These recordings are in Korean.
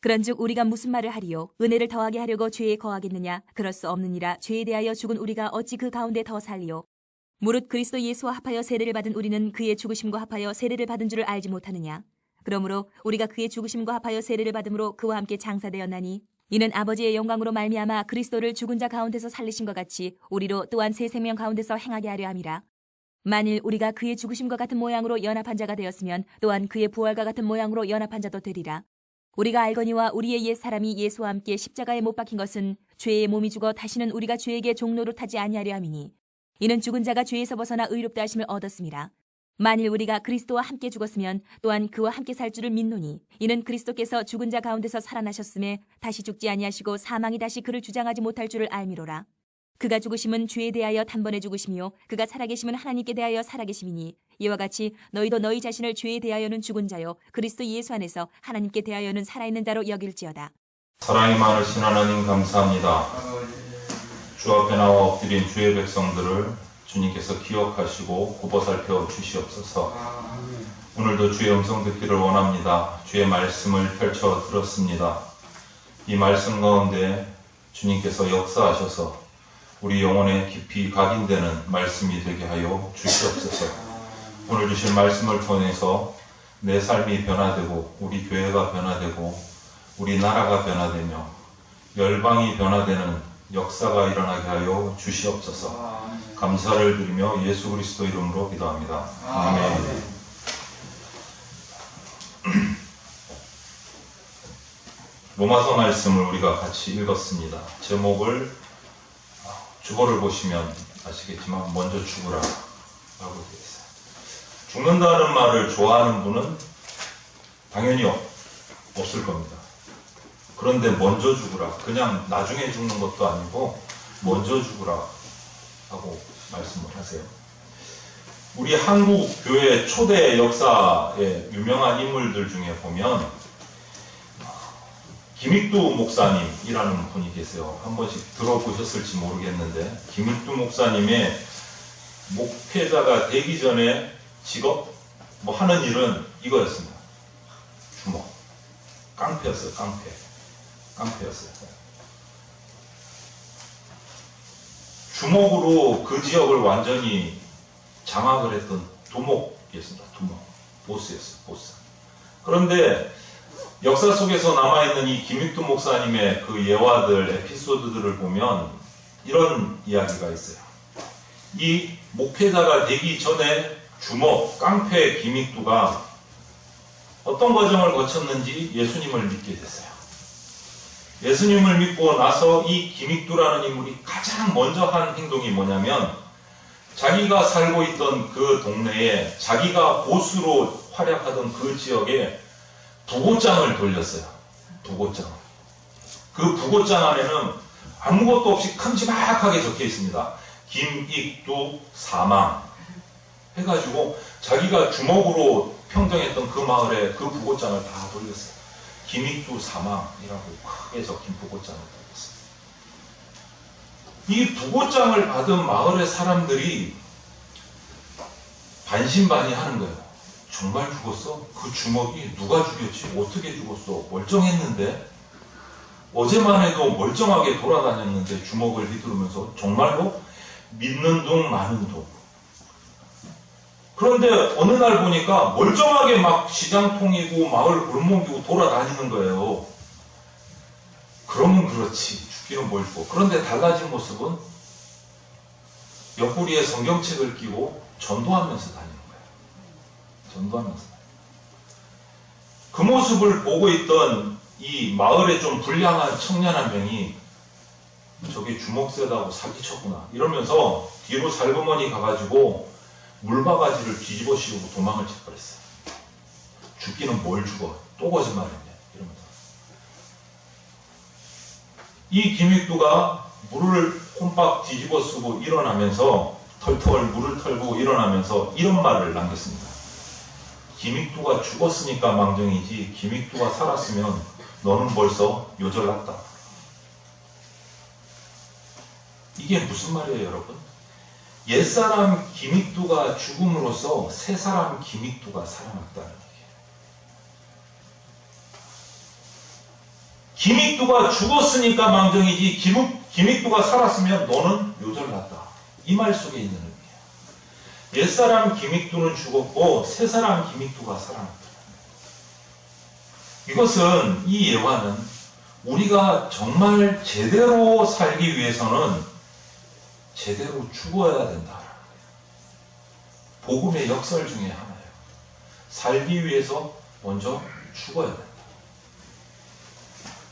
그런즉 우리가 무슨 말을 하리요? 은혜를 더하게 하려고 죄에 거하겠느냐? 그럴 수 없느니라. 죄에 대하여 죽은 우리가 어찌 그 가운데 더 살리요? 무릇 그리스도 예수와 합하여 세례를 받은 우리는 그의 죽으심과 합하여 세례를 받은 줄을 알지 못하느냐? 그러므로 우리가 그의 죽으심과 합하여 세례를 받음으로 그와 함께 장사되었나니 이는 아버지의 영광으로 말미암아 그리스도를 죽은 자 가운데서 살리신 것 같이 우리로 또한 새 생명 가운데서 행하게 하려 함이라. 만일 우리가 그의 죽으심과 같은 모양으로 연합한 자가 되었으면 또한 그의 부활과 같은 모양으로 연합한 자도 되리라. 우리가 알거니와 우리의 옛 사람이 예수와 함께 십자가에 못 박힌 것은 죄의 몸이 죽어 다시는 우리가 죄에게 종노릇하지 아니하려 함이니 이는 죽은 자가 죄에서 벗어나 의롭다 하심을 얻었습니다. 만일 우리가 그리스도와 함께 죽었으면 또한 그와 함께 살 줄을 믿노니 이는 그리스도께서 죽은 자 가운데서 살아나셨음에 다시 죽지 아니하시고 사망이 다시 그를 주장하지 못할 줄을 알미로라. 그가 죽으심은 죄에 대하여 단번에 죽으심이요 그가 살아계심은 하나님께 대하여 살아계심이니 이와 같이 너희도 너희 자신을 죄에 대하여는 죽은 자요 그리스도 예수 안에서 하나님께 대하여는 살아있는 자로 여길지어다. 사랑이 많으신 하나님 감사합니다. 주 앞에 나와 엎드린 주의 백성들을 주님께서 기억하시고 굽어살펴 주시옵소서. 오늘도 주의 음성 듣기를 원합니다. 주의 말씀을 펼쳐 들었습니다. 이 말씀 가운데 주님께서 역사하셔서 우리 영혼에 깊이 각인되는 말씀이 되게 하여 주시옵소서. 오늘 주신 말씀을 통해서 내 삶이 변화되고 우리 교회가 변화되고 우리 나라가 변화되며 열방이 변화되는 역사가 일어나게 하여 주시옵소서. 감사를 드리며 예수 그리스도 이름으로 기도합니다. 아멘. 로마서 말씀을 우리가 같이 읽었습니다. 제목을 주어를 보시면 아시겠지만 먼저 죽으라 라고 되어 있어요. 죽는다는 말을 좋아하는 분은 당연히 없을 겁니다. 그런데 먼저 죽으라, 그냥 나중에 죽는 것도 아니고 먼저 죽으라 하고 말씀을 하세요. 우리 한국 교회 초대 역사의 유명한 인물들 중에 보면 김익두 목사님이라는 분이 계세요. 한 번씩 들어보셨을지 모르겠는데 김익두 목사님의 목회자가 되기 전에 직업 하는 일은 이거였습니다. 주먹. 깡패였어요. 깡패였어요. 주먹으로 그 지역을 완전히 장악을 했던 두목이었습니다. 두목. 보스였어요. 보스. 그런데 역사 속에서 남아있는 이 김익두 목사님의 그 예화들, 에피소드들을 보면 이런 이야기가 있어요. 이 목회자가 되기 전에 주먹, 깡패 김익두가 어떤 과정을 거쳤는지 예수님을 믿게 됐어요. 예수님을 믿고 나서 이 김익두라는 인물이 가장 먼저 한 행동이 뭐냐면 자기가 살고 있던 그 동네에 자기가 보수로 활약하던 그 지역에 부고장을 돌렸어요. 부고장. 그 부고장 안에는 아무것도 없이 큼지막하게 적혀 있습니다. 김익두 사망 해가지고 자기가 주먹으로 평정했던 그 마을에 그 부고장을 다 돌렸어요. 김익두 사망이라고 크게 적힌 부고장을 돌렸어요. 이 부고장을 받은 마을의 사람들이 반신반의하는 거예요. 정말 죽었어? 그 주먹이 누가 죽였지? 어떻게 죽었어? 멀쩡했는데? 어제만 해도 멀쩡하게 돌아다녔는데 주먹을 휘두르면서 정말로 믿는 둥 마는 둥. 그런데 어느 날 보니까 멀쩡하게 막 시장통이고 마을 골목이고 돌아다니는 거예요. 그러면 그렇지. 죽기는 뭘 죽어. 그런데 달라진 모습은 옆구리에 성경책을 끼고 전도하면서 다니는 거예요. 전도하면서. 그 모습을 보고 있던 이 마을에 좀 불량한 청년 한 명이 저기 주먹 세다고 사기쳤구나 이러면서 뒤로 살그머니 가가지고 물바가지를 뒤집어 씌우고 도망을 쳐버렸어요. 죽기는 뭘 죽어. 또 거짓말했네. 이러면서. 이 김익두가 물을 홈박 뒤집어 쓰고 일어나면서 털털 물을 털고 일어나면서 이런 말을 남겼습니다. 김익두가 죽었으니까 망정이지 김익두가 살았으면 너는 벌써 요절났다. 이게 무슨 말이에요, 여러분? 옛사람 김익두가 죽음으로써 새사람 김익두가 살아났다는 얘기예요. 기믹두가 죽었으니까 망정이지 기믹두가 살았으면 너는 요절났다. 이 말 속에 있는 의미예요. 옛사람 기믹두는 죽었고 새사람 기믹두가 살아났다. 이것은 이 예화는 우리가 정말 제대로 살기 위해서는 제대로 죽어야 된다. 복음의 역설 중에 하나예요. 살기 위해서 먼저 죽어야 된다.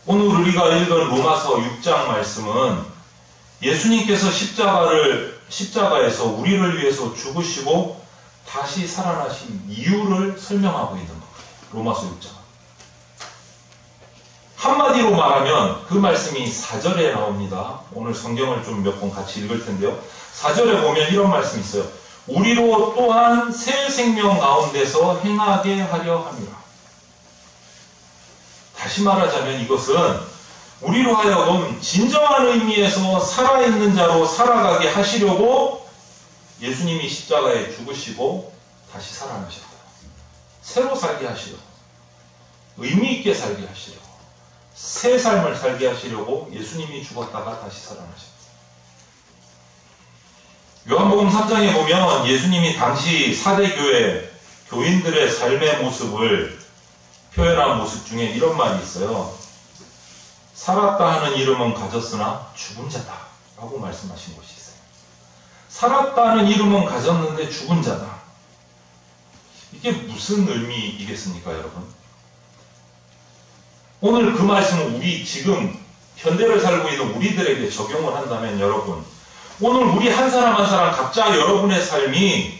오늘 우리가 읽은 로마서 6장 말씀은 예수님께서 십자가에서 우리를 위해서 죽으시고 다시 살아나신 이유를 설명하고 있는 거예요. 로마서 6장. 한마디로 말하면 그 말씀이 4절에 나옵니다. 오늘 성경을 좀 몇 번 같이 읽을 텐데요. 4절에 보면 이런 말씀이 있어요. 우리로 또한 새 생명 가운데서 행하게 하려 함이라. 다시 말하자면 이것은 우리로 하여금 진정한 의미에서 살아있는 자로 살아가게 하시려고 예수님이 십자가에 죽으시고 다시 살아나셨다. 새로 살게 하시려고, 의미 있게 살게 하시려고, 새 삶을 살게 하시려고 예수님이 죽었다가 다시 살아나셨다. 요한복음 3장에 보면 예수님이 당시 사대교회 교인들의 삶의 모습을 표현한 모습 중에 이런 말이 있어요. 살았다 하는 이름은 가졌으나 죽은 자다 라고 말씀하신 것이 있어요. 살았다 하는 이름은 가졌는데 죽은 자다. 이게 무슨 의미이겠습니까, 여러분? 오늘 그 말씀은 우리 지금 현대를 살고 있는 우리들에게 적용을 한다면 여러분, 오늘 우리 한 사람 한 사람 각자 여러분의 삶이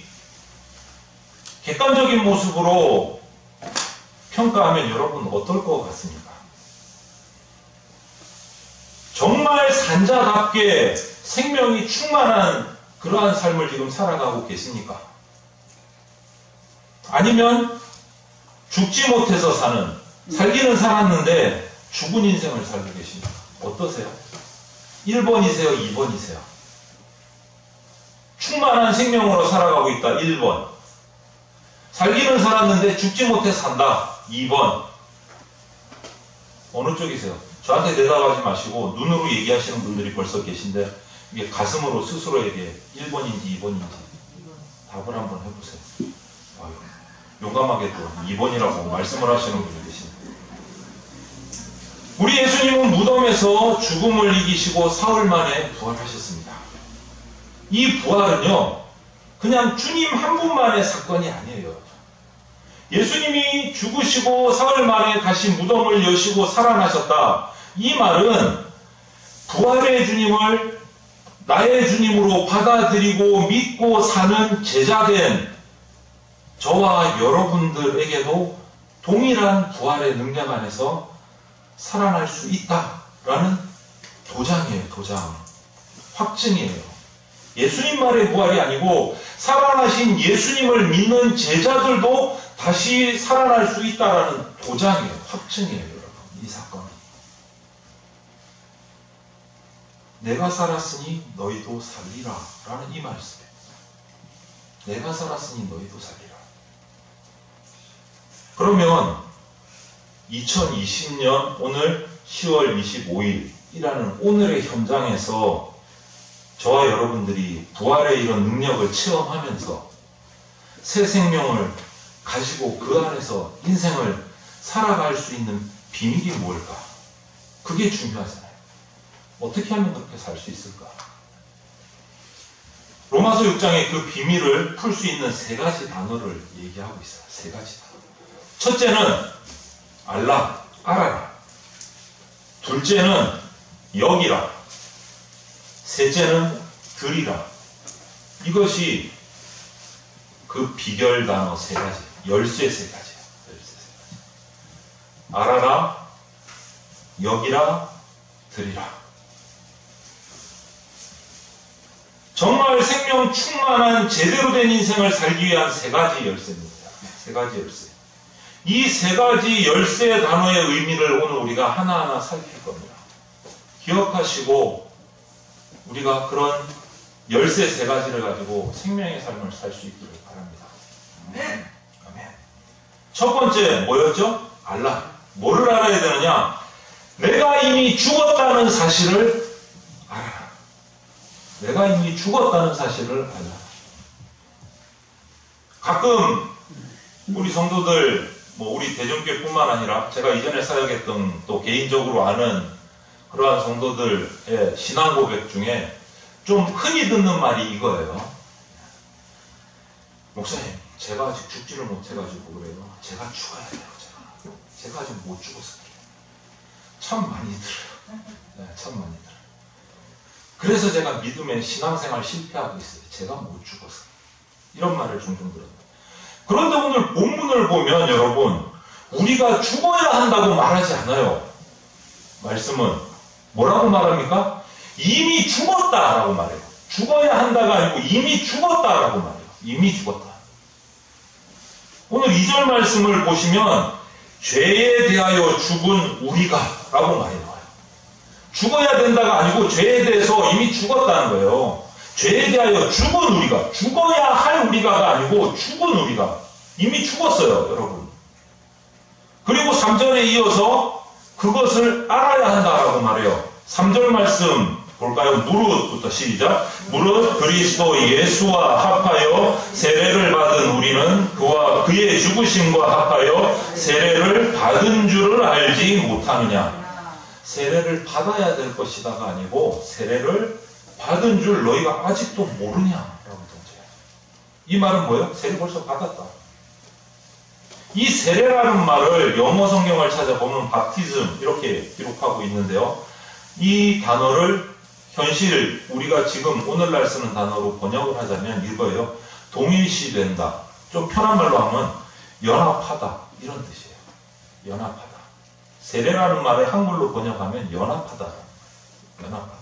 객관적인 모습으로 평가하면 여러분 어떨 것 같습니까? 정말 산자답게 생명이 충만한 그러한 삶을 지금 살아가고 계십니까? 아니면 죽지 못해서 사는, 살기는 살았는데 죽은 인생을 살고 계십니까? 어떠세요? 1번이세요? 2번이세요? 충만한 생명으로 살아가고 있다. 1번. 살기는 살았는데 죽지 못해 산다. 2번. 어느 쪽이세요? 저한테 대답하지 마시고 눈으로 얘기하시는 분들이 벌써 계신데 이게 가슴으로 스스로에게 1번인지 2번인지 답을 한번 해보세요. 아유, 용감하게 또 2번이라고 말씀을 하시는 분이 계십니다. 우리 예수님은 무덤에서 죽음을 이기시고 사흘 만에 부활하셨습니다. 이 부활은요, 그냥 주님 한 분만의 사건이 아니에요. 예수님이 죽으시고 사흘 만에 다시 무덤을 여시고 살아나셨다. 이 말은 부활의 주님을 나의 주님으로 받아들이고 믿고 사는 제자된 저와 여러분들에게도 동일한 부활의 능력 안에서 살아날 수 있다라는 도장이에요. 도장. 확증이에요. 예수님 말의 부활이 아니고 살아나신 예수님을 믿는 제자들도 다시 살아날 수 있다라는 도장이에요. 확증이에요. 여러분. 이 사건이. 내가 살았으니 너희도 살리라 라는 이 말씀이에요. 내가 살았으니 너희도 살리라. 그러면 2020년 오늘 10월 25일이라는 오늘의 현장에서 저와 여러분들이 부활의 이런 능력을 체험하면서 새 생명을 가지고 그 안에서 인생을 살아갈 수 있는 비밀이 뭘까? 그게 중요하잖아요. 어떻게 하면 그렇게 살 수 있을까? 로마서 6장에 그 비밀을 풀 수 있는 세 가지 단어를 얘기하고 있어요. 세 가지 단어. 첫째는 알라, 알아라. 둘째는 여기라. 셋째는 들이라. 이것이 그 비결 단어 세 가지, 열쇠 세 가지예요. 열쇠 세 가지. 알아라, 여기라, 들이라. 정말 생명 충만한 제대로 된 인생을 살기 위한 세 가지 열쇠입니다. 세 가지 열쇠. 이 세 가지 열쇠 단어의 의미를 오늘 우리가 하나하나 살필 겁니다. 기억하시고 우리가 그런 열쇠 세 가지를 가지고 생명의 삶을 살 수 있기를 바랍니다. 아멘. 첫 번째 뭐였죠? 알라. 뭐를 알아야 되느냐? 내가 이미 죽었다는 사실을 알아라. 내가 이미 죽었다는 사실을 알아라. 가끔 우리 성도들, 우리 대전교회뿐만 아니라 제가 이전에 사역했던 또 개인적으로 아는 그러한 성도들의 신앙 고백 중에 좀 흔히 듣는 말이 이거예요. 목사님, 제가 아직 죽지를 못해가지고 그래요. 제가 죽어야 돼요. 제가 아직 못 죽었어요. 참 많이 들어요. 네, 참 많이 들어요. 그래서 제가 믿음의 신앙생활 실패하고 있어요. 제가 못 죽었어요. 이런 말을 종종 들어요. 그런데 오늘 본문을 보면 여러분, 우리가 죽어야 한다고 말하지 않아요. 말씀은 뭐라고 말합니까? 이미 죽었다라고 말해요. 죽어야 한다가 아니고 이미 죽었다라고 말해요. 이미 죽었다. 오늘 2절 말씀을 보시면 죄에 대하여 죽은 우리가 라고 말이 나와요. 죽어야 된다가 아니고 죄에 대해서 이미 죽었다는 거예요. 죄에 대하여 죽은 우리가, 죽어야 할 우리가가 아니고 죽은 우리가 이미 죽었어요, 여러분. 그리고 3절에 이어서 그것을 알아야 한다라고 말해요. 3절 말씀 볼까요? 무릇부터 시작. 무릇 그리스도 예수와 합하여 세례를 받은 우리는 그와 그의 죽으심과 합하여 세례를 받은 줄을 알지 못하느냐. 세례를 받아야 될 것이다가 아니고 세례를 받은 줄 너희가 아직도 모르냐라고 던져요. 이 말은 뭐예요? 세례 벌써 받았다. 이 세례라는 말을 영어 성경을 찾아보면 바티즘 이렇게 기록하고 있는데요. 이 단어를 현실 우리가 지금 오늘날 쓰는 단어로 번역을 하자면 이거예요. 동일시된다. 좀 편한 말로 하면 연합하다 이런 뜻이에요. 연합하다. 세례라는 말을 한글로 번역하면 연합하다. 연합하다.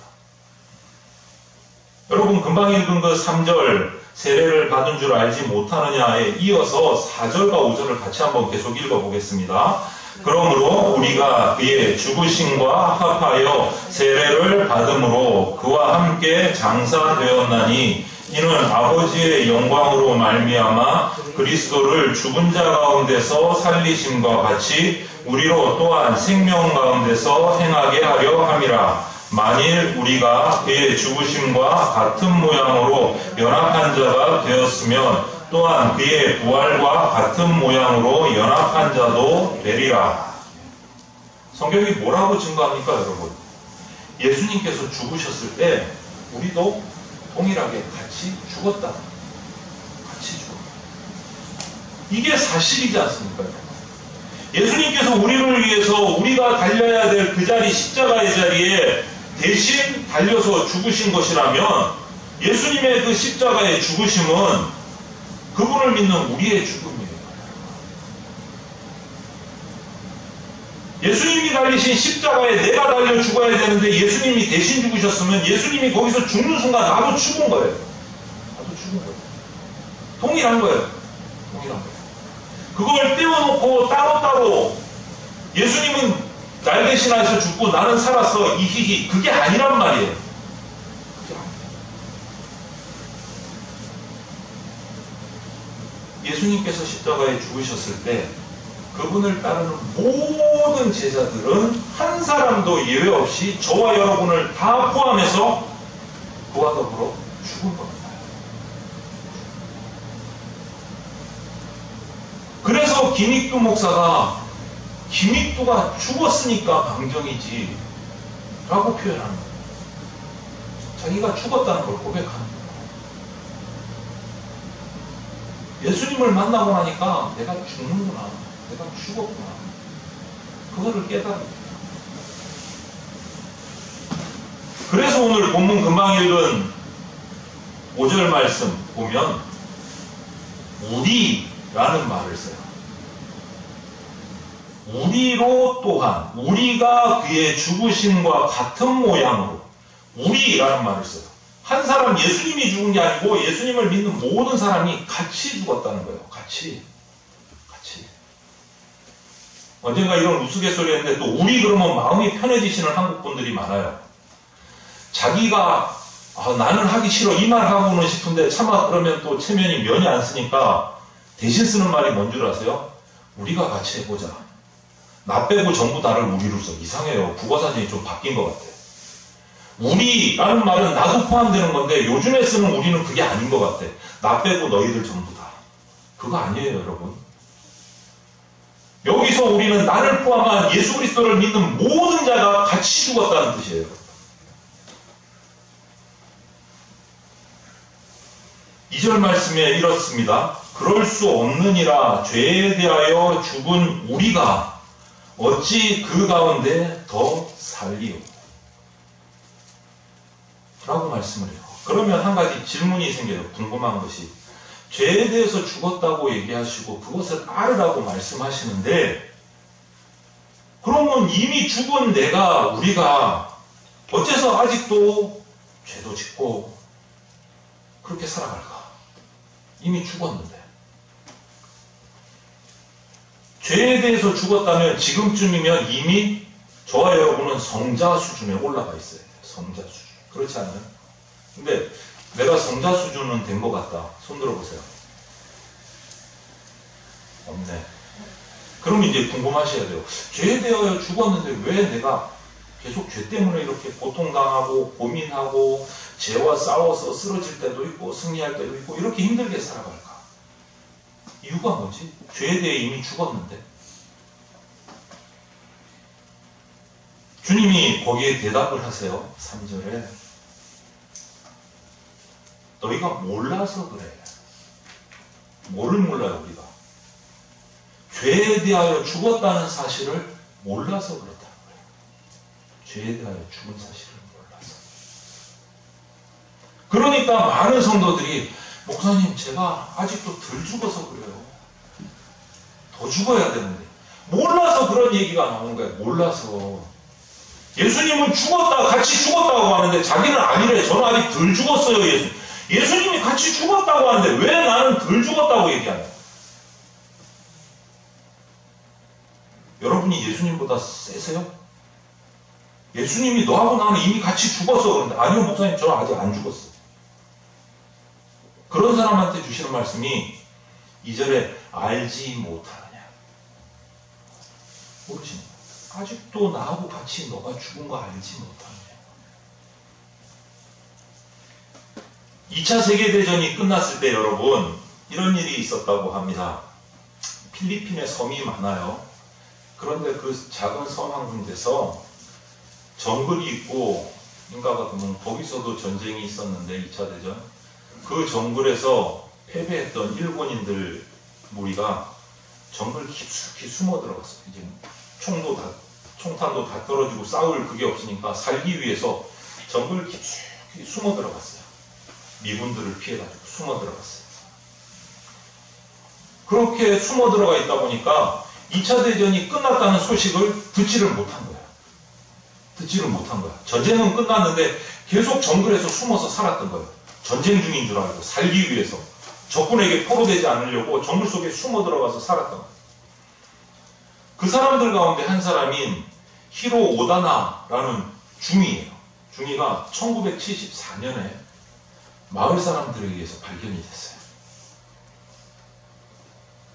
여러분 금방 읽은 그 3절 세례를 받은 줄 알지 못하느냐에 이어서 4절과 5절을 같이 한번 계속 읽어보겠습니다. 그러므로 우리가 그의 죽으심과 합하여 세례를 받음으로 그와 함께 장사되었나니 이는 아버지의 영광으로 말미암아 그리스도를 죽은 자 가운데서 살리심과 같이 우리로 또한 생명 가운데서 행하게 하려 함이라. 만일 우리가 그의 죽으심과 같은 모양으로 연합한 자가 되었으면 또한 그의 부활과 같은 모양으로 연합한 자도 되리라. 성경이 뭐라고 증거합니까, 여러분? 예수님께서 죽으셨을 때 우리도 동일하게 같이 죽었다. 같이 죽었다. 이게 사실이지 않습니까? 예수님께서 우리를 위해서 우리가 달려야 될 그 자리, 십자가의 자리에 대신 달려서 죽으신 것이라면 예수님의 그 십자가의 죽으심은 그분을 믿는 우리의 죽음이에요. 예수님이 달리신 십자가에 내가 달려 죽어야 되는데 예수님이 대신 죽으셨으면 예수님이 거기서 죽는 순간 나도 죽은 거예요. 나도 죽은 거예요. 동일한 거예요. 동일한 거예요. 그걸 떼어놓고 따로따로 예수님은 날 대신해서 죽고 나는 살았어 이히히 그게 아니란 말이에요. 예수님께서 십자가에 죽으셨을 때 그분을 따르는 모든 제자들은 한 사람도 예외 없이 저와 여러분을 다 포함해서 그와 더불어 죽은 겁니다. 그래서 김익두 목사가 김익두가 죽었으니까 방정이지 라고 표현하는 거예요. 자기가 죽었다는 걸 고백하는 거예요. 예수님을 만나고 나니까 내가 죽는구나. 내가 죽었구나. 그거를 깨달은 거예요. 그래서 오늘 본문 금방 읽은 5절 말씀 보면 우리라는 말을 써요. 우리로 또한 우리가 그의 죽으심과 같은 모양으로 우리라는 말을 써요. 한 사람 예수님이 죽은 게 아니고 예수님을 믿는 모든 사람이 같이 죽었다는 거예요. 같이. 언젠가 이런 우스갯소리 했는데 또 우리 그러면 마음이 편해지시는 한국 분들이 많아요. 자기가 나는 하기 싫어 이 말 하고는 싶은데 차마 그러면 또 체면이 면이 안 쓰니까 대신 쓰는 말이 뭔 줄 아세요? 우리가 같이 해보자. 나 빼고 전부 다를 우리로 써. 이상해요. 국어사전이 좀 바뀐 것 같아요. 우리라는 말은 나도 포함되는 건데 요즘에 쓰는 우리는 그게 아닌 것 같아. 나 빼고 너희들 전부 다. 그거 아니에요, 여러분. 여기서 우리는 나를 포함한 예수 그리스도를 믿는 모든 자가 같이 죽었다는 뜻이에요. 2절 말씀에 이렇습니다. 그럴 수 없느니라 죄에 대하여 죽은 우리가 어찌 그 가운데 더 살리오? 라고 말씀을 해요. 그러면 한 가지 질문이 생겨요. 궁금한 것이. 죄에 대해서 죽었다고 얘기하시고 그것을 따르라고 말씀하시는데 그러면 이미 죽은 우리가 어째서 아직도 죄도 짓고 그렇게 살아갈까? 이미 죽었는데. 죄에 대해서 죽었다면 지금쯤이면 이미 저와 여러분은 성자 수준에 올라가 있어요. 성자 수준. 그렇지 않나요? 근데 내가 성자 수준은 된 것 같다. 손 들어보세요. 없네. 그럼 이제 궁금하셔야 돼요. 죄에 대하여 죽었는데 왜 내가 계속 죄 때문에 이렇게 고통당하고 고민하고 죄와 싸워서 쓰러질 때도 있고 승리할 때도 있고 이렇게 힘들게 살아갈까? 이유가 뭐지? 죄에 대해 이미 죽었는데. 주님이 거기에 대답을 하세요. 3절에 너희가 몰라서 그래. 뭐를 몰라요 우리가? 죄에 대하여 죽었다는 사실을 몰라서 그렇다는 거예요. 죄에 대하여 죽은 사실을 몰라서. 그러니까 많은 성도들이 목사님 제가 아직도 덜 죽어서 그래요. 더 죽어야 되는데. 몰라서 그런 얘기가 나오는 거예요. 몰라서. 예수님은 같이 죽었다고 하는데 자기는 아니래. 저는 아직 덜 죽었어요. 예수님이 같이 죽었다고 하는데 왜 나는 덜 죽었다고 얘기하냐? 여러분이 예수님보다 세세요? 예수님이 너하고 나는 이미 같이 죽었어. 그런데 아니요 목사님 저는 아직 안 죽었어. 그런 사람한테 주시는 말씀이 2절에 알지 못하느냐. 모르시는 거예요. 아직도 나하고 같이 너가 죽은 거 알지 못하느냐. 2차 세계대전이 끝났을 때 여러분 이런 일이 있었다고 합니다. 필리핀에 섬이 많아요. 그런데 그 작은 섬 한 군데서 정글이 있고 인가가 보면 거기서도 전쟁이 있었는데 2차 대전 그 정글에서 패배했던 일본인들 무리가 정글 깊숙이 숨어 들어갔어요. 이제 총탄도 다 떨어지고 싸울 그게 없으니까 살기 위해서 정글 깊숙이 숨어 들어갔어요. 미군들을 피해가지고 숨어 들어갔어요. 그렇게 숨어 들어가 있다 보니까 2차 대전이 끝났다는 소식을 듣지를 못한 거야. 전쟁은 끝났는데 계속 정글에서 숨어서 살았던 거예요. 전쟁 중인 줄 알고 살기 위해서 적군에게 포로되지 않으려고 정글 속에 숨어 들어가서 살았던 거예요. 그 사람들 가운데 한 사람인 히로 오다나라는 중이에요. 중이가 1974년에 마을 사람들에 의해서 발견이 됐어요.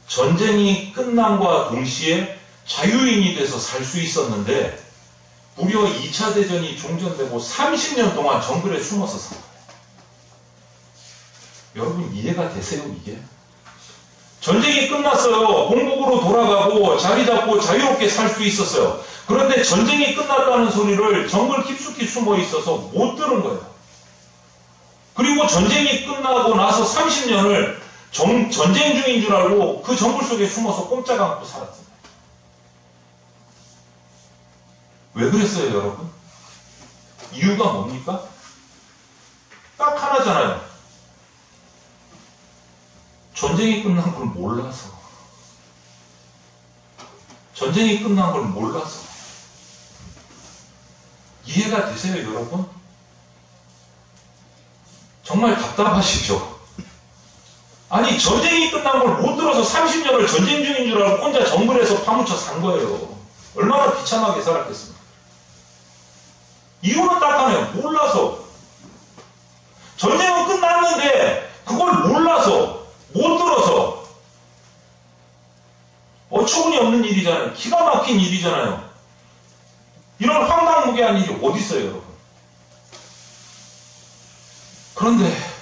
전쟁이 끝남과 동시에 자유인이 돼서 살 수 있었는데 무려 2차 대전이 종전되고 30년 동안 정글에 숨어서 산 거예요. 여러분 이해가 되세요 이게? 전쟁이 끝났어요. 본국으로 돌아가고 자리 잡고 자유롭게 살 수 있었어요. 그런데 전쟁이 끝났다는 소리를 정글 깊숙이 숨어 있어서 못 들은 거예요. 그리고 전쟁이 끝나고 나서 30년을 전쟁 중인 줄 알고 그 정글 속에 숨어서 꼼짝 않고 살았어요. 왜 그랬어요, 여러분? 이유가 뭡니까? 딱 하나잖아요. 전쟁이 끝난 걸 몰라서. 전쟁이 끝난 걸 몰라서. 이해가 되세요, 여러분? 정말 답답하시죠? 아니 전쟁이 끝난 걸 못 들어서 30년을 전쟁 중인 줄 알고 혼자 정글에서 파묻혀 산 거예요. 얼마나 비참하게 살았겠습니까? 이유는 딱하네요. 몰라서. 전쟁은 끝났는데 그걸 몰라서 못 들어서 어처구니 없는 일이잖아요. 기가 막힌 일이잖아요. 이런 황당무계한 일이 어디 있어요, 여러분? 그런데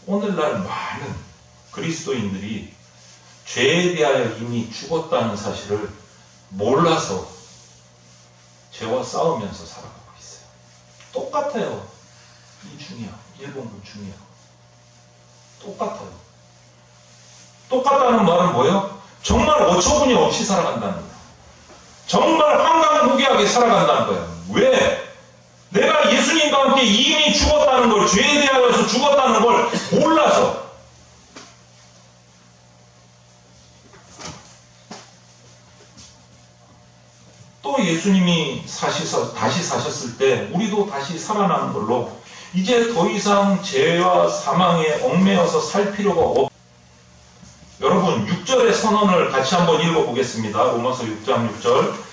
오늘날 많은 그리스도인들이 죄에 대하여 이미 죽었다는 사실을 몰라서 죄와 싸우면서 살아가고 있어요. 똑같아요. 이 중이야. 일본군 중이야. 똑같아요. 똑같다는 말은 뭐예요? 정말 어처구니 없이 살아간다는 거예요. 정말 황당무계하게 살아간다는 거예요. 왜? 내가 예수님과 함께 이미 죽었다는 걸, 죄에 대하여서 죽었다는 걸 몰라서. 또 예수님이 다시 사셨을 때 우리도 다시 살아나는 걸로 이제 더 이상 죄와 사망에 얽매여서 살 필요가 없. 여러분 6절의 선언을 같이 한번 읽어보겠습니다. 로마서 6장 6절.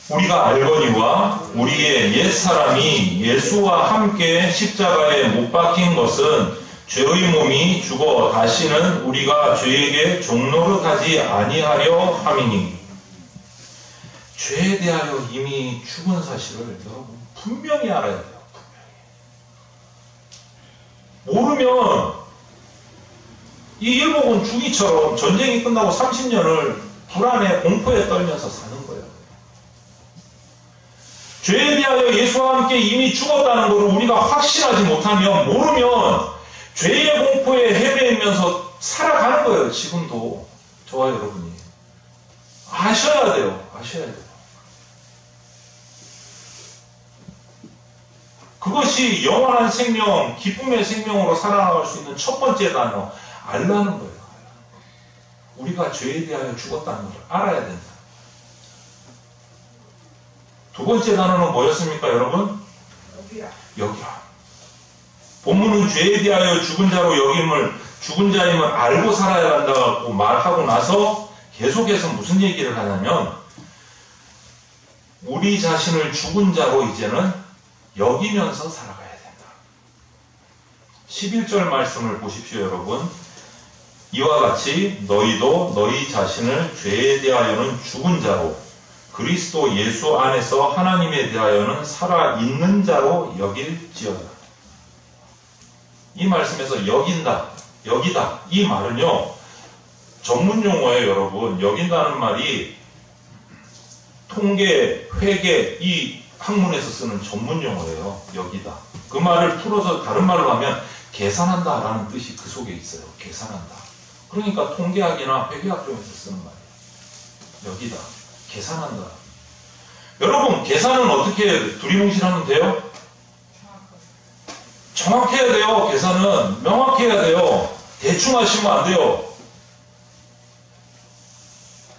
우리가 알거니와 우리의 옛사람이 예수와 함께 십자가에 못 박힌 것은 죄의 몸이 죽어 다시는 우리가 죄에게 종노릇하지 아니하려 함이니. 죄에 대하여 이미 죽은 사실을 여러분 분명히 알아야 돼요. 분명히. 모르면 이 일본군 중이처럼 전쟁이 끝나고 30년을 불안에 공포에 떨면서 사는 거예요. 죄에 대하여 예수와 함께 이미 죽었다는 것을 우리가 확신하지 못하면, 모르면 죄의 공포에 헤매면서 살아가는 거예요. 지금도 저와 여러분이 아셔야 돼요. 아셔야 돼요. 그것이 영원한 생명, 기쁨의 생명으로 살아나갈 수 있는 첫 번째 단어, 알라는 거예요. 우리가 죄에 대하여 죽었다는 것을 알아야 된다. 두 번째 단어는 뭐였습니까, 여러분? 여기라. 본문은 죄에 대하여 죽은 자로 죽은 자임을 알고 살아야 한다고 말하고 나서 계속해서 무슨 얘기를 하냐면, 우리 자신을 죽은 자로 이제는 여기면서 살아가야 된다. 11절 말씀을 보십시오, 여러분. 이와 같이 너희도 너희 자신을 죄에 대하여는 죽은 자로 그리스도 예수 안에서 하나님에 대하여는 살아있는 자로 여길지어다. 이 말씀에서 여긴다, 여기다, 이 말은요, 전문 용어예요, 여러분. 여긴다는 말이 통계, 회계, 이 학문에서 쓰는 전문 용어예요. 여기다. 그 말을 풀어서 다른 말로 하면 계산한다 라는 뜻이 그 속에 있어요. 계산한다. 그러니까 통계학이나 회계학 쪽에서 쓰는 말이에요. 여기다. 계산한다. 여러분, 계산은 어떻게 두리뭉실하면 돼요? 정확해야 돼요. 계산은 명확해야 돼요. 대충 하시면 안 돼요.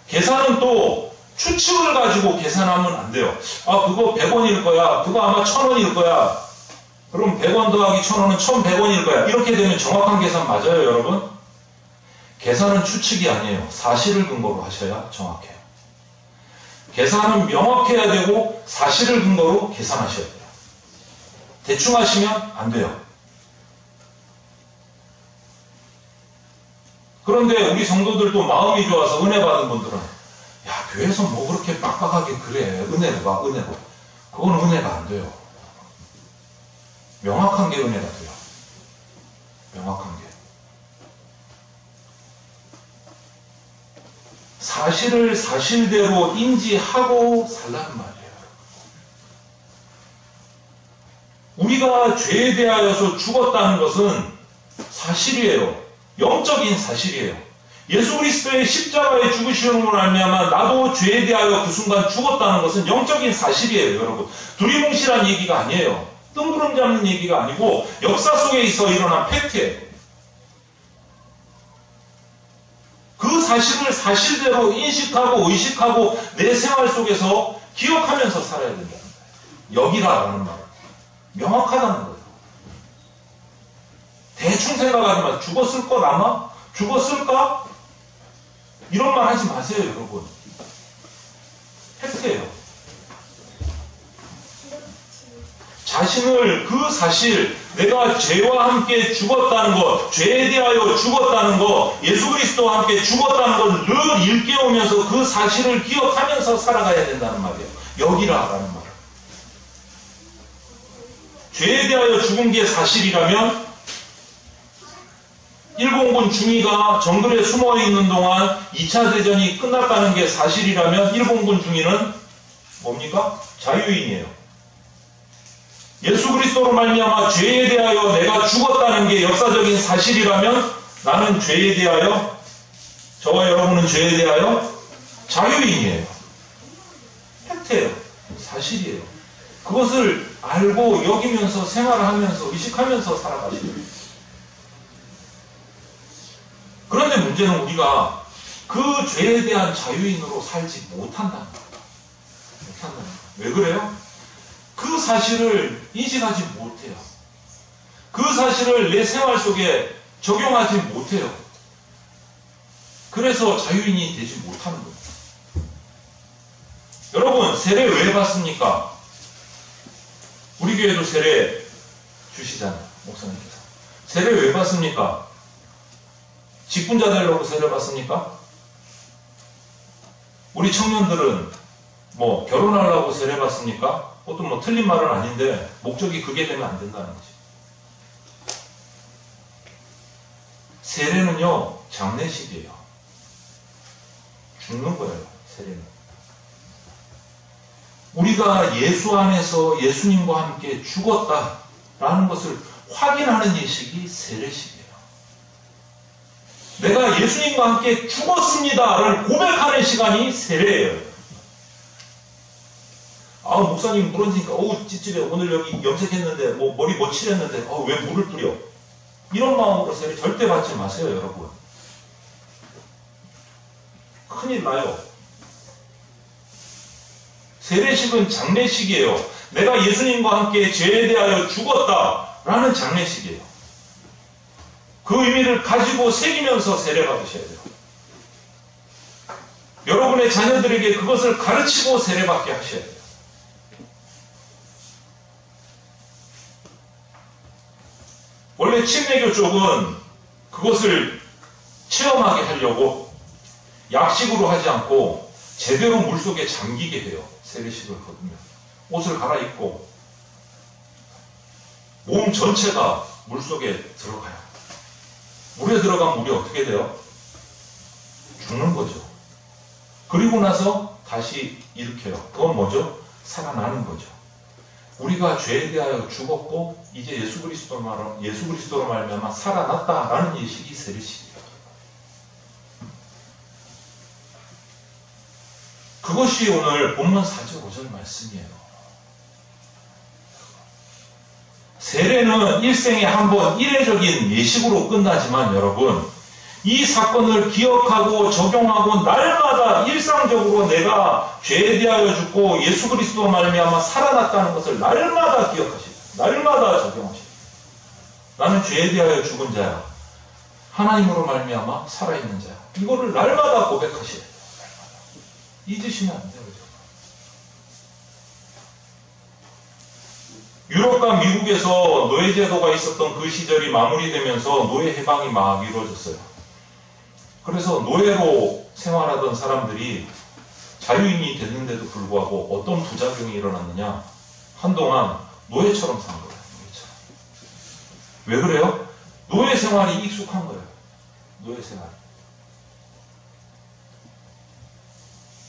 계산은 또 추측을 가지고 계산하면 안 돼요. 아, 그거 100원일 거야. 그거 아마 1000원일 거야. 그럼 100원 더하기 1000원은 1100원일 거야. 이렇게 되면 정확한 계산 맞아요, 여러분? 계산은 추측이 아니에요. 사실을 근거로 하셔야 정확해요. 계산은 명확해야 되고 사실을 근거로 계산하셔야 돼요. 대충 하시면 안 돼요. 그런데 우리 성도들도 마음이 좋아서 은혜 받은 분들은, 야, 교회에서 뭐 그렇게 빡빡하게 그래. 은혜로 봐, 은혜로. 그건 은혜가 안 돼요. 명확한 게 은혜가 돼요. 명확한 게. 사실을 사실대로 인지하고 살라는 말이에요. 우리가 죄에 대하여서 죽었다는 것은 사실이에요. 영적인 사실이에요. 예수 그리스도의 십자가에 죽으심으로 말미암아 나도 죄에 대하여 그 순간 죽었다는 것은 영적인 사실이에요, 여러분. 두리뭉실한 얘기가 아니에요. 뜬구름 잡는 얘기가 아니고 역사 속에 있어 일어난 팩트예요. 그 사실을 사실대로 인식하고 의식하고 내 생활 속에서 기억하면서 살아야 된다는 거예요. 여기라라는 말. 명확하다는 거예요. 대충 생각하지 마. 죽었을 것 아마? 죽었을까? 이런 말 하지 마세요, 여러분. 팩트예요. 자신을 그 사실, 내가 죄와 함께 죽었다는 것, 죄에 대하여 죽었다는 것, 예수 그리스도와 함께 죽었다는 것 늘 일깨우면서 그 사실을 기억하면서 살아가야 된다는 말이에요. 여기라라는 말. 죄에 대하여 죽은 게 사실이라면 일본군 중위가 정글에 숨어 있는 동안 2차 대전이 끝났다는 게 사실이라면 일본군 중위는 뭡니까? 자유인이에요. 예수 그리스도로 말미암아 죄에 대하여 내가 죽었다는 게 역사적인 사실이라면 나는 죄에 대하여, 저와 여러분은 죄에 대하여 자유인이에요. 팩트예요. 사실이에요. 그것을 알고 여기면서 생활하면서 의식하면서 살아가시는 거예요. 그런데 문제는 우리가 그 죄에 대한 자유인으로 살지 못한다는 거예요. 왜 그래요? 그 사실을 인식하지 못해요. 그 사실을 내 생활 속에 적용하지 못해요. 그래서 자유인이 되지 못하는 거예요. 여러분, 세례 왜 받습니까? 우리 교회도 세례 주시잖아요. 목사님께서. 세례 왜 받습니까? 직분자 되려고 세례 받습니까? 우리 청년들은 뭐 결혼하려고 세례 받습니까? 그것도 뭐 틀린 말은 아닌데 목적이 그게 되면 안 된다는 거지. 세례는요, 장례식이에요. 죽는 거예요, 세례는. 우리가 예수 안에서 예수님과 함께 죽었다라는 것을 확인하는 예식이 세례식이에요. 내가 예수님과 함께 죽었습니다를 고백하는 시간이 세례예요. 아, 목사님 물 얹으니까 어우 찌찌려. 오늘 여기 염색했는데 뭐 머리 뭐 칠했는데 왜 물을 뿌려? 이런 마음으로 세례 절대 받지 마세요, 여러분. 큰일 나요. 세례식은 장례식이에요. 내가 예수님과 함께 죄에 대하여 죽었다라는 장례식이에요. 그 의미를 가지고 새기면서 세례 받으셔야 돼요. 여러분의 자녀들에게 그것을 가르치고 세례 받게 하셔야 돼요. 원래 침례교 쪽은 그것을 체험하게 하려고 약식으로 하지 않고 제대로 물속에 잠기게 해요. 세례식을 거두면. 옷을 갈아입고 몸 전체가 물속에 들어가요. 물에 들어가면 물이 어떻게 돼요? 죽는 거죠. 그리고 나서 다시 일으켜요. 그건 뭐죠? 살아나는 거죠. 우리가 죄에 대하여 죽었고 이제 예수 그리스도로 말미암아 살아났다라는 예식이 세례식이에요. 그것이 오늘 본문 4절 5절 말씀이에요. 세례는 일생에 한 번 이례적인 예식으로 끝나지만 여러분, 이 사건을 기억하고 적용하고 날마다 일상적으로 내가 죄에 대하여 죽고 예수 그리스도로 말미암아 살아났다는 것을 날마다 기억하시고 날마다 적용하시고, 나는 죄에 대하여 죽은 자야, 하나님으로 말미암아 살아있는 자야, 이거를 날마다 고백하셔야 돼요. 잊으시면 안 돼요. 유럽과 미국에서 노예제도가 있었던 그 시절이 마무리되면서 노예 해방이 막 이루어졌어요. 그래서 노예로 생활하던 사람들이 자유인이 됐는데도 불구하고 어떤 부작용이 일어났느냐? 한동안 노예처럼 산 거예요. 노예처럼. 왜 그래요? 노예 생활이 익숙한 거예요. 노예 생활.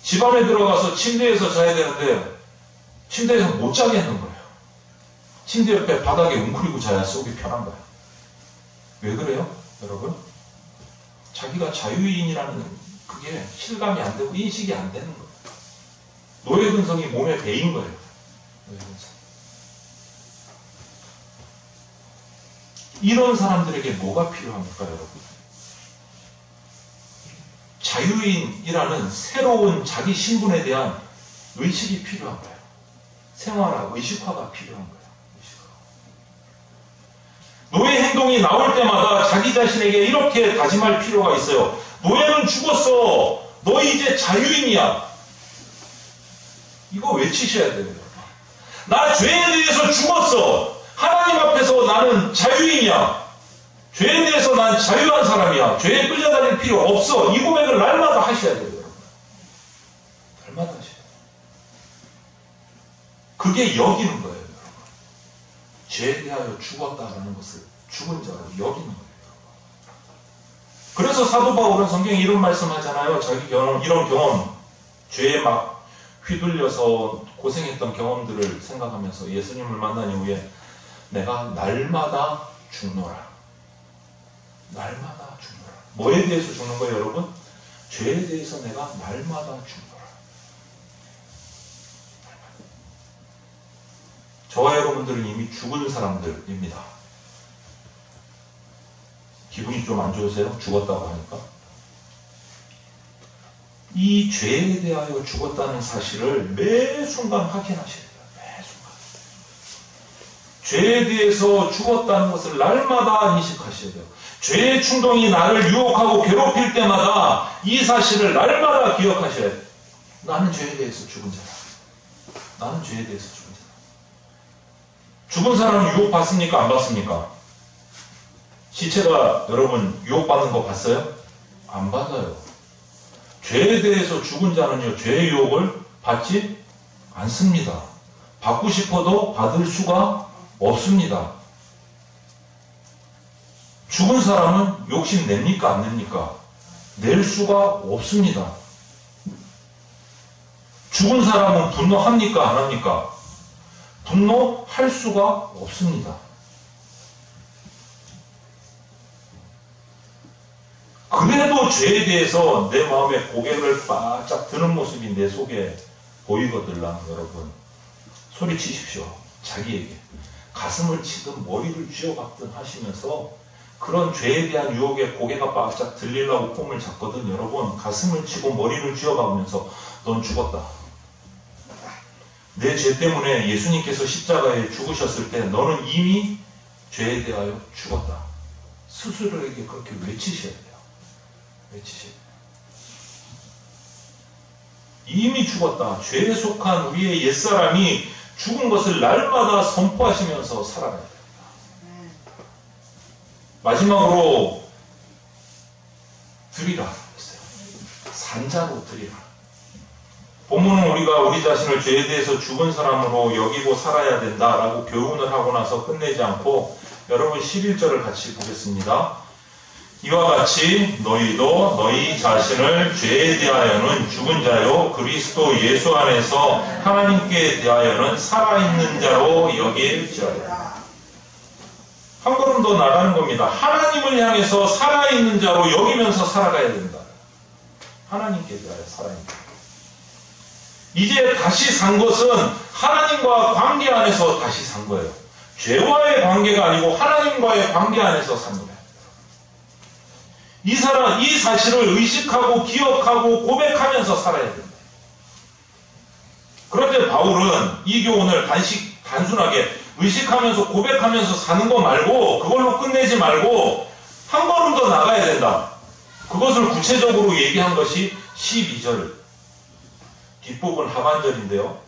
집 안에 들어가서 침대에서 자야 되는데 침대에서 못 자게 하는 거예요. 침대 옆에 바닥에 웅크리고 자야 속이 편한 거예요. 왜 그래요? 여러분? 자기가 자유인이라는 그게 실감이 안 되고 인식이 안 되는 거예요. 노예 근성이 몸에 배인 거예요. 노예 근성. 이런 사람들에게 뭐가 필요합니까, 여러분? 자유인이라는 새로운 자기 신분에 대한 의식이 필요한 거예요. 생활화, 의식화가 필요한 거예요. 노예 행동이 나올 때마다 자기 자신에게 이렇게 다짐할 필요가 있어요. 노예는 죽었어. 너 이제 자유인이야. 이거 외치셔야 돼요. 나 죄에 대해서 죽었어. 하나님 앞에서 나는 자유인이야. 죄에 대해서 난 자유한 사람이야. 죄에 끌려다닐 필요 없어. 이 고백을 날마다 하셔야 돼요, 여러분. 날마다 하셔야 돼요. 그게 여기는 거예요, 여러분. 죄에 대하여 죽었다라는 것을 죽은 자로 여기는 거예요. 그래서 사도 바울은 성경에 이런 말씀 하잖아요. 자기 경험, 이런 경험, 죄에 막 휘둘려서 고생했던 경험들을 생각하면서 예수님을 만난 이후에 내가 날마다 죽노라. 날마다 죽노라. 뭐에 대해서 죽는 거예요, 여러분? 죄에 대해서 내가 날마다 죽노라. 저와 여러분들은 이미 죽은 사람들입니다. 기분이 좀 안 좋으세요? 죽었다고 하니까? 이 죄에 대하여 죽었다는 사실을 매 순간 확인하셔야 돼요. 매 순간. 죄에 대해서 죽었다는 것을 날마다 인식하셔야 돼요. 죄의 충동이 나를 유혹하고 괴롭힐 때마다 이 사실을 날마다 기억하셔야 돼요. 나는 죄에 대해서 죽은 자다. 나는 죄에 대해서 죽은 자다. 죽은 사람은 유혹받습니까? 안 받습니까? 시체가 여러분 유혹받는 거 봤어요? 안 받아요. 죄에 대해서 죽은 자는요, 죄의 유혹을 받지 않습니다. 받고 싶어도 받을 수가 없습니다. 죽은 사람은 욕심 냅니까? 안 냅니까? 낼 수가 없습니다. 죽은 사람은 분노합니까? 안 합니까? 분노할 수가 없습니다. 그래도 죄에 대해서 내 마음에 고개를 바짝 드는 모습이 내 속에 보이거들라. 여러분 소리치십시오. 자기에게 가슴을 치든 머리를 쥐어박든 하시면서 그런 죄에 대한 유혹에 고개가 바짝 들리려고 폼을 잡거든. 여러분 가슴을 치고 머리를 쥐어박으면서 넌 죽었다. 내 죄 때문에 예수님께서 십자가에 죽으셨을 때 너는 이미 죄에 대하여 죽었다. 스스로에게 그렇게 외치셔야 돼요. 외치셔야 돼요. 이미 죽었다. 죄에 속한 우리의 옛사람이 죽은 것을 날마다 선포하시면서 살아가야 됩니다. 마지막으로 드리라 했어요. 산자로 드리라. 본문은 우리가 우리 자신을 죄에 대해서 죽은 사람으로 여기고 살아야 된다라고 교훈을 하고 나서 끝내지 않고 여러분 11절을 같이 보겠습니다. 이와 같이 너희도 너희 자신을 죄에 대하여는 죽은 자요 그리스도 예수 안에서 하나님께 대하여는 살아있는 자로 여길지어다. 한 걸음 더 나가는 겁니다. 하나님을 향해서 살아있는 자로 여기면서 살아가야 된다. 하나님께 대하여 살아있는 자. 이제 다시 산 것은 하나님과 관계 안에서 다시 산 거예요. 죄와의 관계가 아니고 하나님과의 관계 안에서 산 거예요. 이 사실을 의식하고 기억하고 고백하면서 살아야 된다. 그런데 바울은 이 교훈을 단순하게 의식하면서 고백하면서 사는 거 말고 그걸로 끝내지 말고 한 걸음 더 나가야 된다. 그것을 구체적으로 얘기한 것이 12절 뒷부분 하반절인데요.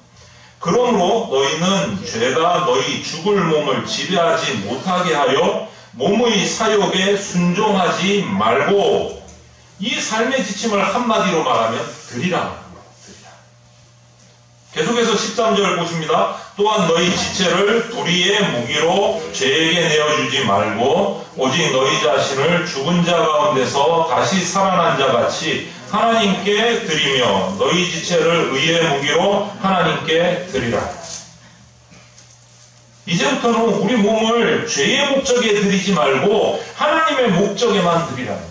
그러므로 너희는 죄가 너희 죽을 몸을 지배하지 못하게 하여 몸의 사욕에 순종하지 말고 이 삶의 지침을 한마디로 말하면 드리라. 계속해서 13절 보십니다. 또한 너희 지체를 불의의 무기로 죄에게 내어주지 말고 오직 너희 자신을 죽은 자 가운데서 다시 살아난 자 같이 하나님께 드리며 너희 지체를 의의 무기로 하나님께 드리라. 이제부터는 우리 몸을 죄의 목적에 드리지 말고 하나님의 목적에만 드리라는 거예요.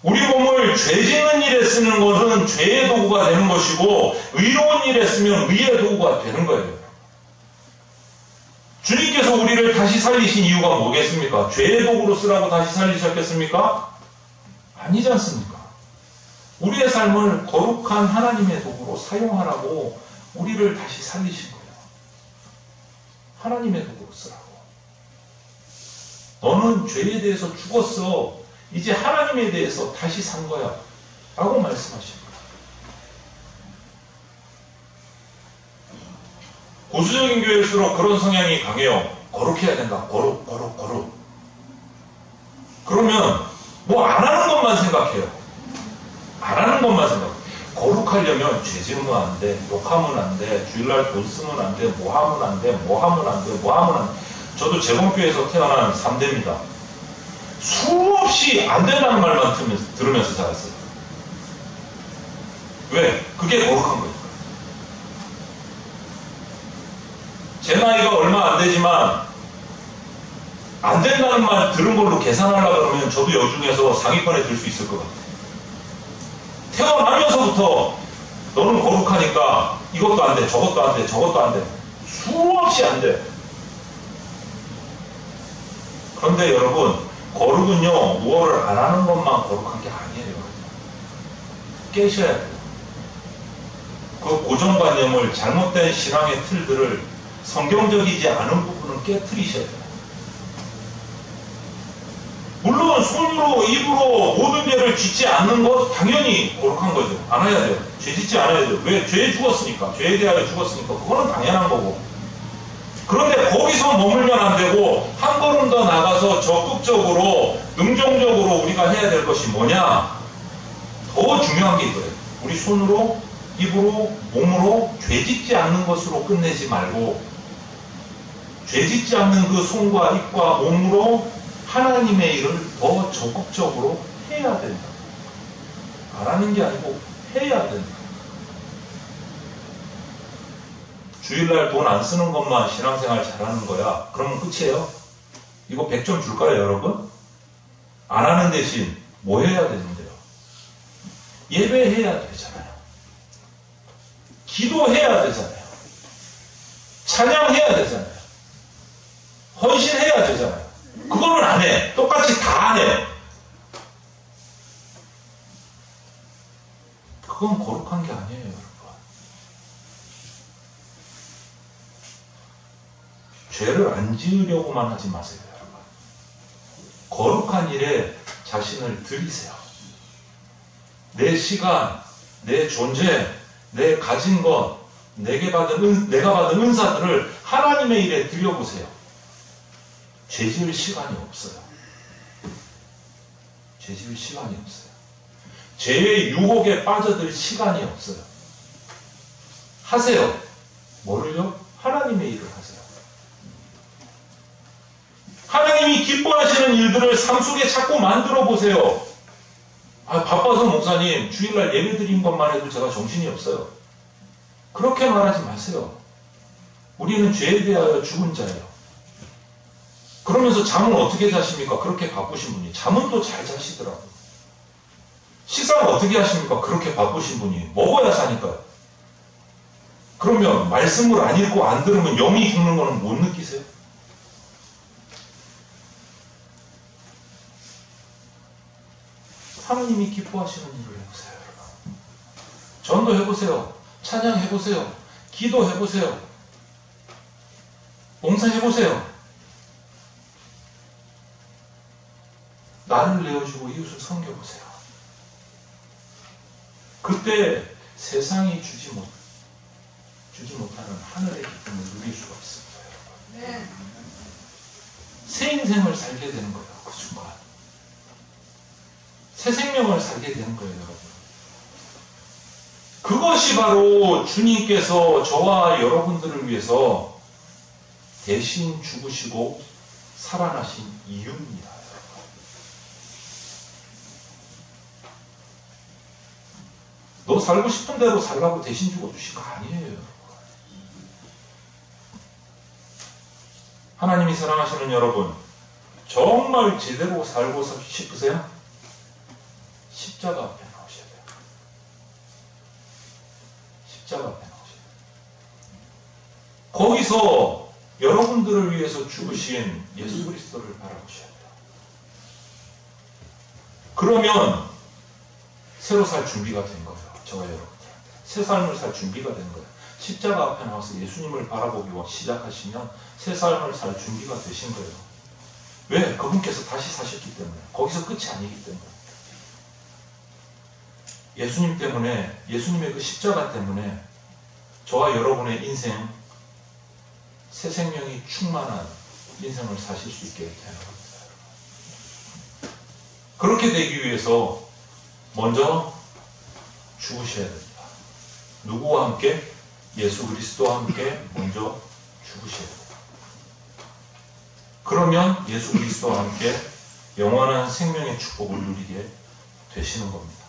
우리 몸을 죄 짓는 일에 쓰는 것은 죄의 도구가 되는 것이고 의로운 일에 쓰면 의의 도구가 되는 거예요. 주님께서 우리를 다시 살리신 이유가 뭐겠습니까? 죄의 도구로 쓰라고 다시 살리셨겠습니까? 아니지 않습니까? 우리의 삶을 거룩한 하나님의 도구로 사용하라고 우리를 다시 살리신 거예요. 하나님의 도구로 쓰라고. 너는 죄에 대해서 죽었어. 이제 하나님에 대해서 다시 산 거야. 라고 말씀하십니다. 보수적인 교회일수록 그런 성향이 강해요. 거룩해야 된다. 거룩. 그러면 뭐 안 하는 것만 생각해요. 안 하는 것만 생각해요. 거룩하려면 죄 지으면 안 돼, 욕하면 안 돼, 주일날 돈 쓰면 안 돼, 뭐 하면 안 돼, 뭐 하면 안 돼, 뭐 하면 안 돼. 저도 재봉교회에서 태어난 3대입니다. 수없이 안 된다는 말만 들으면서 자랐어요. 왜? 그게 거룩한 거니까. 제 나이가 얼마 안 되지만 안 된다는 말 들은 걸로 계산하려고 그러면 저도 여중에서 상위권에 들 수 있을 것 같아요. 태어나면서부터 너는 거룩하니까 이것도 안 돼, 저것도 안 돼, 저것도 안 돼. 수없이 안 돼. 그런데 여러분, 거룩은요, 무엇을 안 하는 것만 거룩한 게 아니에요. 깨셔야 돼요. 그 고정관념을, 잘못된 신앙의 틀들을 성경적이지 않은 부분은 깨트리셔야 돼요. 물론 손으로 입으로 모든 죄를 짓지 않는 것 당연히 거룩한 거죠. 안 해야 돼요. 죄 짓지 않아야 돼요. 왜? 죄에 죽었으니까. 죄에 대하여 죽었으니까. 그거는 당연한 거고. 그런데 거기서 머물면 안 되고 한 걸음 더 나가서 적극적으로 긍정적으로 우리가 해야 될 것이 뭐냐? 더 중요한 게 이거예요. 우리 손으로 입으로 몸으로 죄 짓지 않는 것으로 끝내지 말고 죄 짓지 않는 그 손과 입과 몸으로 하나님의 일을 더 적극적으로 해야 된다. 안 하는 게 아니고 해야 된다. 주일날 돈 안 쓰는 것만 신앙생활 잘하는 거야. 그러면 끝이에요? 이거 100점 줄까요, 여러분? 안 하는 대신 뭐 해야 되는데요? 예배해야 되잖아요. 기도해야 되잖아요. 찬양해야 되잖아요. 헌신해야 되잖아요. 그거는 안 해. 똑같이 다 안 해. 그건 거룩한 게 아니에요, 여러분. 죄를 안 지으려고만 하지 마세요, 여러분. 거룩한 일에 자신을 들이세요. 내 시간, 내 존재, 내 가진 것, 내가 받은 은사들을 하나님의 일에 들여보세요. 죄 지을 시간이 없어요. 죄 지을 시간이 없어요. 죄의 유혹에 빠져들 시간이 없어요. 하세요. 뭐를요? 하나님의 일을 하세요. 하나님이 기뻐하시는 일들을 삶 속에 자꾸 만들어 보세요. 바빠서 목사님 주일날 예배 드린 것만 해도 제가 정신이 없어요. 그렇게 말하지 마세요. 우리는 죄에 대하여 죽은 자예요. 그러면서 잠은 어떻게 자십니까? 그렇게 바쁘신 분이. 잠은 또 잘 자시더라고요. 식사는 어떻게 하십니까? 그렇게 바쁘신 분이. 먹어야 사니까요. 그러면 말씀을 안 읽고 안 들으면 영이 죽는 거는 못 느끼세요? 하나님이 기뻐하시는 일을 해보세요, 여러분. 전도 해보세요. 찬양 해보세요. 기도 해보세요. 봉사 해보세요. 나를 내어주고 이웃을 섬겨보세요. 그때 세상이 주지 못하는 하늘의 기쁨을 누릴 수가 있습니다, 여러분. 네. 새 인생을 살게 되는 거예요, 그 순간. 새 생명을 살게 되는 거예요, 여러분. 그것이 바로 주님께서 저와 여러분들을 위해서 대신 죽으시고 살아나신 이유입니다. 너 살고 싶은 대로 살라고 대신 죽어주신 거 아니에요. 하나님이 사랑하시는 여러분, 정말 제대로 살고 싶으세요? 십자가 앞에 나오셔야 돼요. 십자가 앞에 나오셔야 돼요. 거기서 여러분들을 위해서 죽으신 예수 그리스도를 바라보셔야 돼요. 그러면 새로 살 준비가 된 거예요. 저와 여러분들. 새 삶을 살 준비가 된 거예요. 십자가 앞에 나와서 예수님을 바라보기 시작하시면 새 삶을 살 준비가 되신 거예요. 왜? 그분께서 다시 사셨기 때문에. 거기서 끝이 아니기 때문에. 예수님 때문에, 예수님의 그 십자가 때문에 저와 여러분의 인생 새 생명이 충만한 인생을 사실 수 있게 되는 겁니다. 그렇게 되기 위해서 먼저 죽으셔야 됩니다. 누구와 함께? 예수 그리스도와 함께 먼저 죽으셔야 됩니다. 그러면 예수 그리스도와 함께 영원한 생명의 축복을 누리게 되시는 겁니다.